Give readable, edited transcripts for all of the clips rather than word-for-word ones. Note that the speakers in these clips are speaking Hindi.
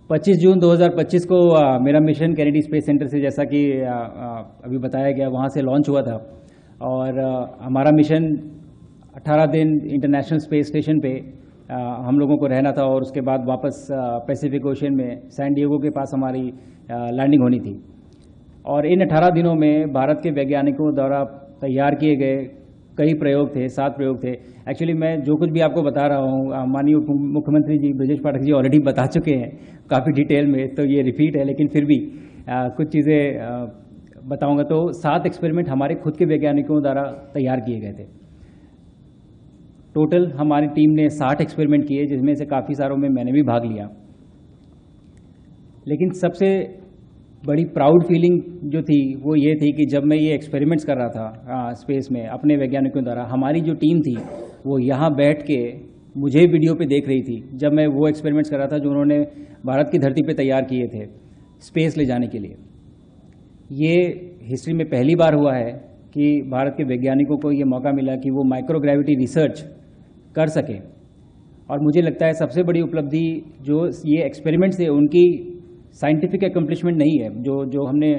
25 जून 2025 को मेरा मिशन कैनेडी स्पेस सेंटर से, जैसा कि अभी बताया गया, वहाँ से लॉन्च हुआ था। और हमारा मिशन 18 दिन इंटरनेशनल स्पेस स्टेशन पे हम लोगों को रहना था और उसके बाद वापस पैसिफिक ओशन में सैन डिएगो के पास हमारी लैंडिंग होनी थी। और इन 18 दिनों में भारत के वैज्ञानिकों द्वारा तैयार किए गए कई प्रयोग थे, 7 प्रयोग थे। एक्चुअली मैं जो कुछ भी आपको बता रहा हूँ, माननीय मुख्यमंत्री जी ब्रजेश पाठक जी ऑलरेडी बता चुके हैं काफ़ी डिटेल में, तो ये रिपीट है, लेकिन फिर भी कुछ चीज़ें बताऊंगा। तो 7 एक्सपेरिमेंट हमारे खुद के वैज्ञानिकों द्वारा तैयार किए गए थे। टोटल हमारी टीम ने 60 एक्सपेरिमेंट किए, जिसमें से काफ़ी सारों में मैंने भी भाग लिया। लेकिन सबसे बड़ी प्राउड फीलिंग जो थी वो ये थी कि जब मैं ये एक्सपेरिमेंट्स कर रहा था स्पेस में अपने वैज्ञानिकों द्वारा, हमारी जो टीम थी वो यहाँ बैठ के मुझे वीडियो पे देख रही थी जब मैं वो एक्सपेरिमेंट्स कर रहा था जो उन्होंने भारत की धरती पे तैयार किए थे स्पेस ले जाने के लिए। ये हिस्ट्री में पहली बार हुआ है कि भारत के वैज्ञानिकों को ये मौका मिला कि वो माइक्रोग्रेविटी रिसर्च कर सकें। और मुझे लगता है सबसे बड़ी उपलब्धि जो ये एक्सपेरिमेंट्स थे उनकी साइंटिफिक एकम्प्लिशमेंट नहीं है, जो हमने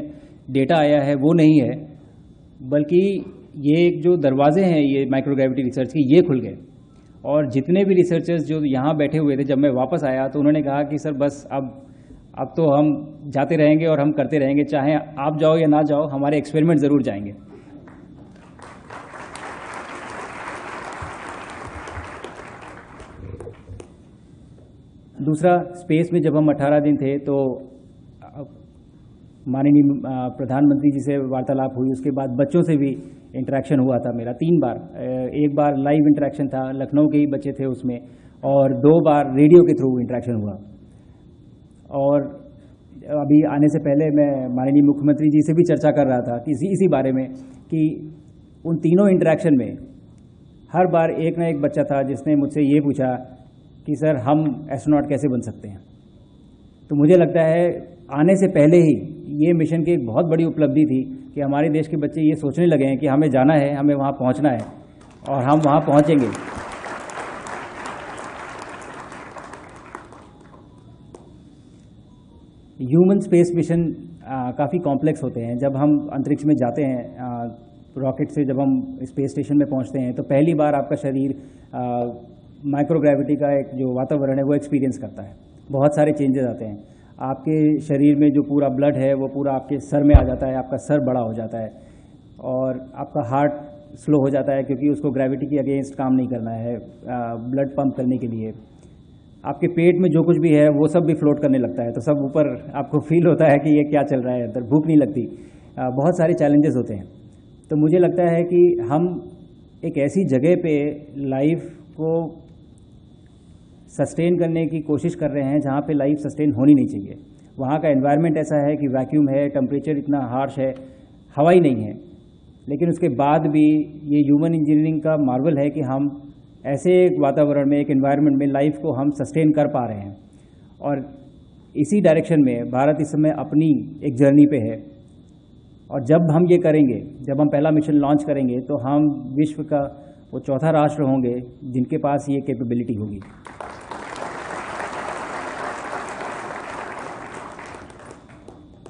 डेटा आया है वो नहीं है, बल्कि ये जो दरवाजे हैं ये माइक्रोग्रेविटी रिसर्च के, ये खुल गए। और जितने भी रिसर्चर्स जो यहाँ बैठे हुए थे, जब मैं वापस आया तो उन्होंने कहा कि सर बस अब तो हम जाते रहेंगे और हम करते रहेंगे, चाहे आप जाओ या ना जाओ, हमारे एक्सपेरिमेंट ज़रूर जाएंगे। दूसरा, स्पेस में जब हम 18 दिन थे तो माननीय प्रधानमंत्री जी से वार्तालाप हुई, उसके बाद बच्चों से भी इंटरेक्शन हुआ था मेरा 3 बार। एक बार लाइव इंटरेक्शन था, लखनऊ के ही बच्चे थे उसमें, और 2 बार रेडियो के थ्रू इंटरेक्शन हुआ। और अभी आने से पहले मैं माननीय मुख्यमंत्री जी से भी चर्चा कर रहा था कि इसी बारे में कि उन तीनों इंटरेक्शन में हर बार एक ना एक बच्चा था जिसने मुझसे ये पूछा कि सर हम एस्ट्रोनॉट कैसे बन सकते हैं। तो मुझे लगता है आने से पहले ही ये मिशन की एक बहुत बड़ी उपलब्धि थी कि हमारे देश के बच्चे ये सोचने लगे हैं कि हमें जाना है, हमें वहाँ पहुँचना है और हम वहाँ पहुँचेंगे। ह्यूमन स्पेस मिशन काफ़ी कॉम्प्लेक्स होते हैं। जब हम अंतरिक्ष में जाते हैं रॉकेट से, जब हम स्पेस स्टेशन में पहुँचते हैं तो पहली बार आपका शरीर माइक्रोग्रेविटी का एक जो वातावरण है वो एक्सपीरियंस करता है। बहुत सारे चेंजेस आते हैं आपके शरीर में, जो पूरा ब्लड है वो पूरा आपके सर में आ जाता है, आपका सर बड़ा हो जाता है और आपका हार्ट स्लो हो जाता है क्योंकि उसको ग्रेविटी के अगेंस्ट काम नहीं करना है ब्लड पंप करने के लिए। आपके पेट में जो कुछ भी है वो सब भी फ्लोट करने लगता है, तो सब ऊपर आपको फील होता है कि ये क्या चल रहा है अंदर, भूख नहीं लगती, बहुत सारे चैलेंजेस होते हैं। तो मुझे लगता है कि हम एक ऐसी जगह पे लाइफ को सस्टेन करने की कोशिश कर रहे हैं जहाँ पे लाइफ सस्टेन होनी नहीं चाहिए। वहाँ का एनवायरनमेंट ऐसा है कि वैक्यूम है, टेम्परेचर इतना हार्श है, हवा ही नहीं है, लेकिन उसके बाद भी ये ह्यूमन इंजीनियरिंग का मार्वल है कि हम ऐसे एक वातावरण में, एक एनवायरनमेंट में लाइफ को हम सस्टेन कर पा रहे हैं। और इसी डायरेक्शन में भारत इस समय अपनी एक जर्नी पे है। और जब हम ये करेंगे, जब हम पहला मिशन लॉन्च करेंगे, तो हम विश्व का वो चौथा राष्ट्र होंगे जिनके पास ये कैपेबिलिटी होगी।